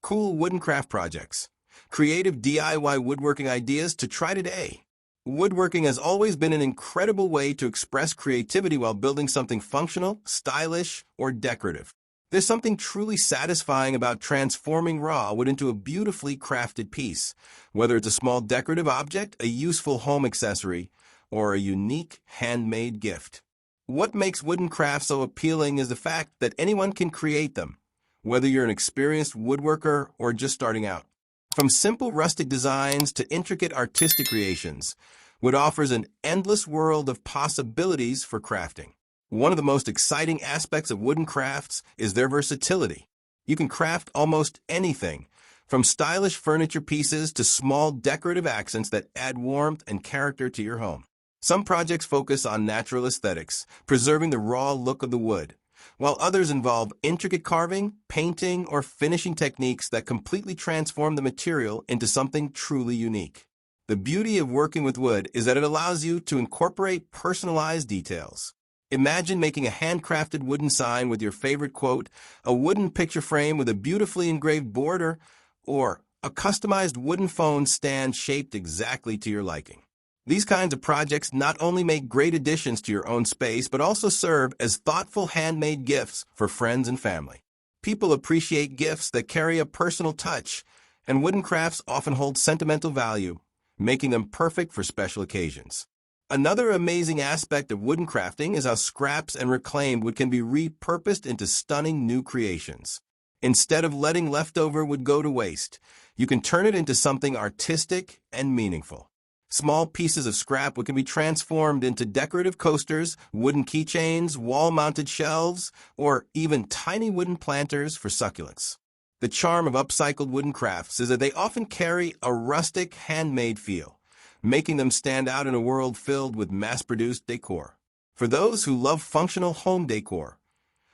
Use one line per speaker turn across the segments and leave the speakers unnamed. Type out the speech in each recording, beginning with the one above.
Cool wooden craft projects. Creative DIY woodworking ideas to try today. Woodworking has always been an incredible way to express creativity while building something functional, stylish, or decorative. There's something truly satisfying about transforming raw wood into a beautifully crafted piece, whether it's a small decorative object, a useful home accessory, or a unique handmade gift. What makes wooden crafts so appealing is the fact that anyone can create them, whether you're an experienced woodworker or just starting out. From simple rustic designs to intricate artistic creations, wood offers an endless world of possibilities for crafting. One of the most exciting aspects of wooden crafts is their versatility. You can craft almost anything, from stylish furniture pieces to small decorative accents that add warmth and character to your home. Some projects focus on natural aesthetics, preserving the raw look of the wood, while others involve intricate carving, painting, or finishing techniques that completely transform the material into something truly unique. The beauty of working with wood is that it allows you to incorporate personalized details. Imagine making a handcrafted wooden sign with your favorite quote, a wooden picture frame with a beautifully engraved border, or a customized wooden phone stand shaped exactly to your liking. These kinds of projects not only make great additions to your own space, but also serve as thoughtful handmade gifts for friends and family. People appreciate gifts that carry a personal touch, and wooden crafts often hold sentimental value, making them perfect for special occasions. Another amazing aspect of wooden crafting is how scraps and reclaimed wood can be repurposed into stunning new creations. Instead of letting leftover wood go to waste, you can turn it into something artistic and meaningful. Small pieces of scrap wood can be transformed into decorative coasters, wooden keychains, wall-mounted shelves, or even tiny wooden planters for succulents. The charm of upcycled wooden crafts is that they often carry a rustic, handmade feel, making them stand out in a world filled with mass-produced decor. For those who love functional home decor,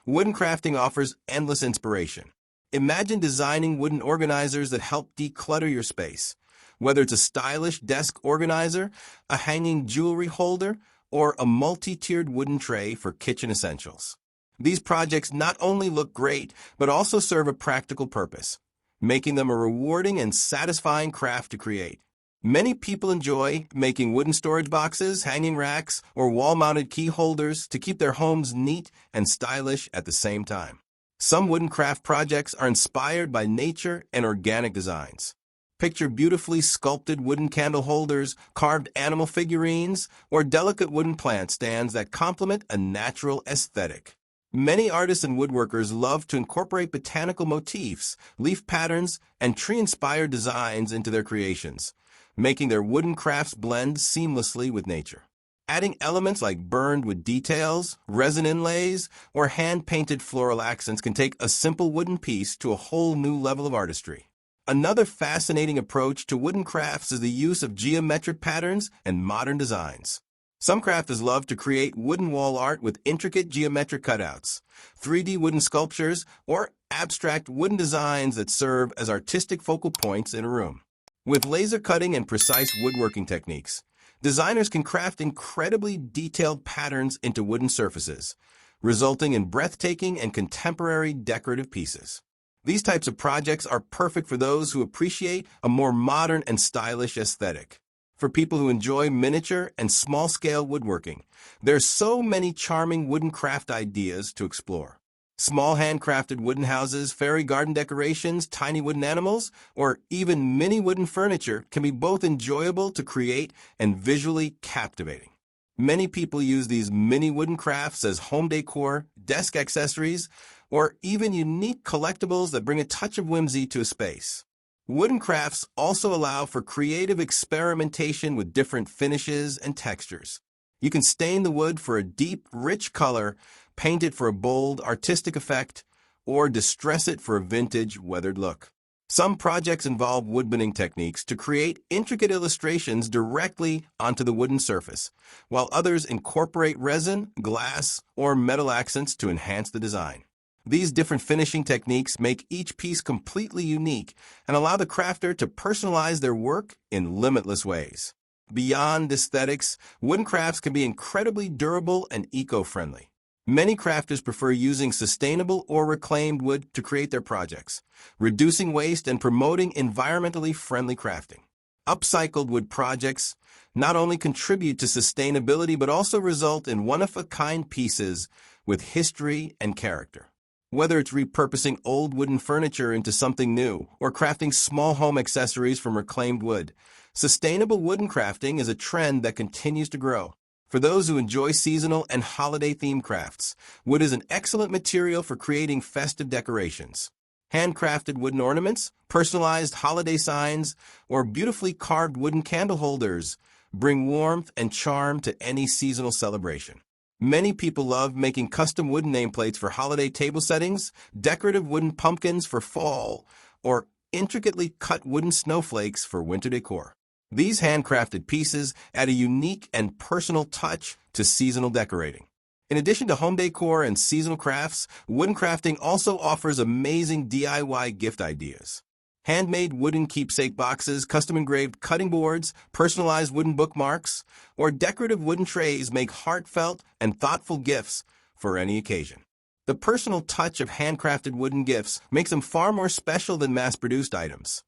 wooden crafting offers endless inspiration. Imagine designing wooden organizers that help declutter your space. Whether it's a stylish desk organizer, a hanging jewelry holder, or a multi-tiered wooden tray for kitchen essentials. These projects not only look great, but also serve a practical purpose, making them a rewarding and satisfying craft to create. Many people enjoy making wooden storage boxes, hanging racks, or wall-mounted key holders to keep their homes neat and stylish at the same time. Some wooden craft projects are inspired by nature and organic designs. Picture beautifully sculpted wooden candle holders, carved animal figurines, or delicate wooden plant stands that complement a natural aesthetic. Many artists and woodworkers love to incorporate botanical motifs, leaf patterns, and tree-inspired designs into their creations, making their wooden crafts blend seamlessly with nature. Adding elements like burned wood details, resin inlays, or hand-painted floral accents can take a simple wooden piece to a whole new level of artistry. Another fascinating approach to wooden crafts is the use of geometric patterns and modern designs. Some crafters love to create wooden wall art with intricate geometric cutouts, 3D wooden sculptures, or abstract wooden designs that serve as artistic focal points in a room. With laser cutting and precise woodworking techniques, designers can craft incredibly detailed patterns into wooden surfaces, resulting in breathtaking and contemporary decorative pieces. These types of projects are perfect for those who appreciate a more modern and stylish aesthetic. For people who enjoy miniature and small-scale woodworking, there's so many charming wooden craft ideas to explore. Small handcrafted wooden houses, fairy garden decorations, tiny wooden animals, or even mini wooden furniture can be both enjoyable to create and visually captivating. Many people use these mini wooden crafts as home decor, desk accessories, or even unique collectibles that bring a touch of whimsy to a space. Wooden crafts also allow for creative experimentation with different finishes and textures. You can stain the wood for a deep, rich color, paint it for a bold, artistic effect, or distress it for a vintage, weathered look. Some projects involve woodbinding techniques to create intricate illustrations directly onto the wooden surface, while others incorporate resin, glass, or metal accents to enhance the design. These different finishing techniques make each piece completely unique and allow the crafter to personalize their work in limitless ways. Beyond aesthetics, wooden crafts can be incredibly durable and eco-friendly. Many crafters prefer using sustainable or reclaimed wood to create their projects, reducing waste and promoting environmentally friendly crafting. Upcycled wood projects not only contribute to sustainability but also result in one-of-a-kind pieces with history and character. Whether it's repurposing old wooden furniture into something new or crafting small home accessories from reclaimed wood, sustainable wooden crafting is a trend that continues to grow. For those who enjoy seasonal and holiday-themed crafts, wood is an excellent material for creating festive decorations. Handcrafted wooden ornaments, personalized holiday signs, or beautifully carved wooden candle holders bring warmth and charm to any seasonal celebration. Many people love making custom wooden nameplates for holiday table settings, decorative wooden pumpkins for fall, or intricately cut wooden snowflakes for winter decor. These handcrafted pieces add a unique and personal touch to seasonal decorating. In addition to home decor and seasonal crafts, wooden crafting also offers amazing DIY gift ideas. Handmade wooden keepsake boxes, custom-engraved cutting boards, personalized wooden bookmarks, or decorative wooden trays make heartfelt and thoughtful gifts for any occasion. The personal touch of handcrafted wooden gifts makes them far more special than mass-produced items.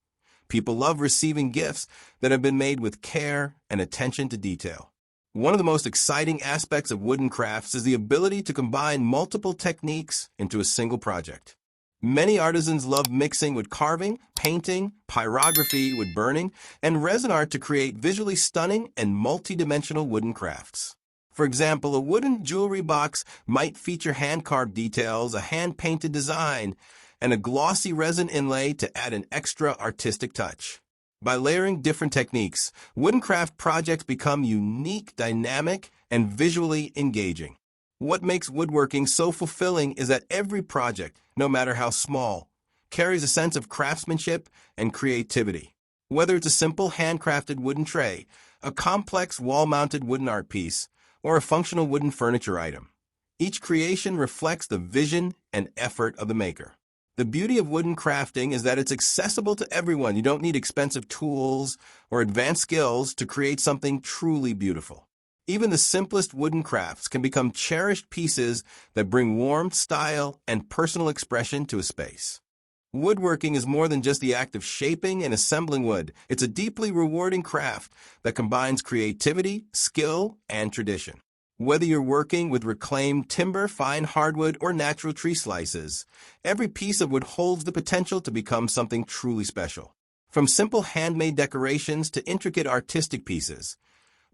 People love receiving gifts that have been made with care and attention to detail. One of the most exciting aspects of wooden crafts is the ability to combine multiple techniques into a single project. Many artisans love mixing wood carving, painting, pyrography, wood burning, and resin art to create visually stunning and multi-dimensional wooden crafts. For example, a wooden jewelry box might feature hand-carved details, a hand-painted design, and a glossy resin inlay to add an extra artistic touch. By layering different techniques, wooden craft projects become unique, dynamic, and visually engaging. What makes woodworking so fulfilling is that every project, no matter how small, carries a sense of craftsmanship and creativity. Whether it's a simple handcrafted wooden tray, a complex wall-mounted wooden art piece, or a functional wooden furniture item, each creation reflects the vision and effort of the maker. The beauty of wooden crafting is that it's accessible to everyone. You don't need expensive tools or advanced skills to create something truly beautiful. Even the simplest wooden crafts can become cherished pieces that bring warmth, style, and personal expression to a space. Woodworking is more than just the act of shaping and assembling wood. It's a deeply rewarding craft that combines creativity, skill, and tradition. Whether you're working with reclaimed timber, fine hardwood, or natural tree slices, every piece of wood holds the potential to become something truly special. From simple handmade decorations to intricate artistic pieces,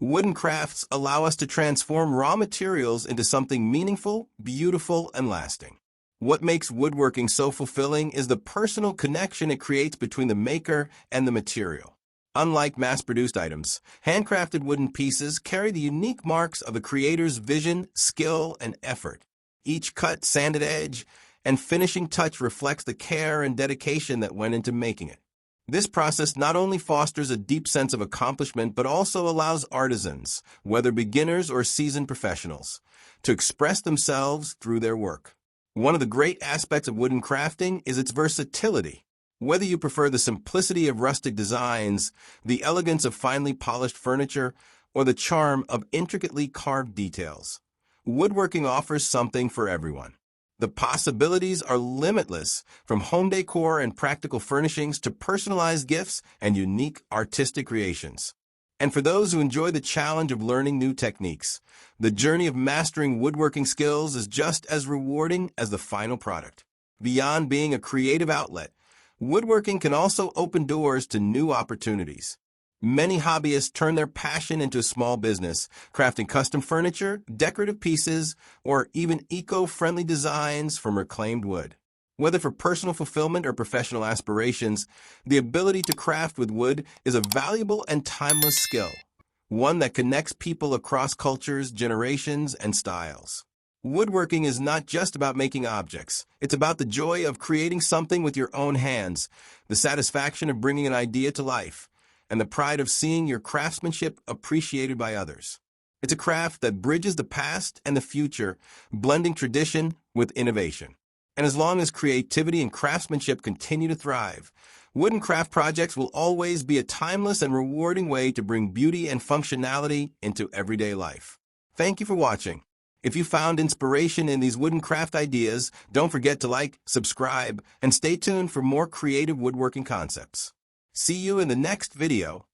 wooden crafts allow us to transform raw materials into something meaningful, beautiful, and lasting. What makes woodworking so fulfilling is the personal connection it creates between the maker and the material. Unlike mass-produced items, handcrafted wooden pieces carry the unique marks of a creator's vision, skill, and effort. Each cut, sanded edge, and finishing touch reflects the care and dedication that went into making it. This process not only fosters a deep sense of accomplishment but also allows artisans, whether beginners or seasoned professionals, to express themselves through their work. One of the great aspects of wooden crafting is its versatility. Whether you prefer the simplicity of rustic designs, the elegance of finely polished furniture, or the charm of intricately carved details, woodworking offers something for everyone. The possibilities are limitless, from home decor and practical furnishings to personalized gifts and unique artistic creations. And for those who enjoy the challenge of learning new techniques, the journey of mastering woodworking skills is just as rewarding as the final product. Beyond being a creative outlet, woodworking can also open doors to new opportunities. Many hobbyists turn their passion into a small business, crafting custom furniture, decorative pieces, or even eco-friendly designs from reclaimed wood. Whether for personal fulfillment or professional aspirations, the ability to craft with wood is a valuable and timeless skill, one that connects people across cultures, generations, and styles. Woodworking is not just about making objects. It's about the joy of creating something with your own hands, the satisfaction of bringing an idea to life, and the pride of seeing your craftsmanship appreciated by others. It's a craft that bridges the past and the future, blending tradition with innovation. And as long as creativity and craftsmanship continue to thrive, wooden craft projects will always be a timeless and rewarding way to bring beauty and functionality into everyday life. Thank you for watching. If you found inspiration in these wooden craft ideas, don't forget to like, subscribe, and stay tuned for more creative woodworking concepts. See you in the next video.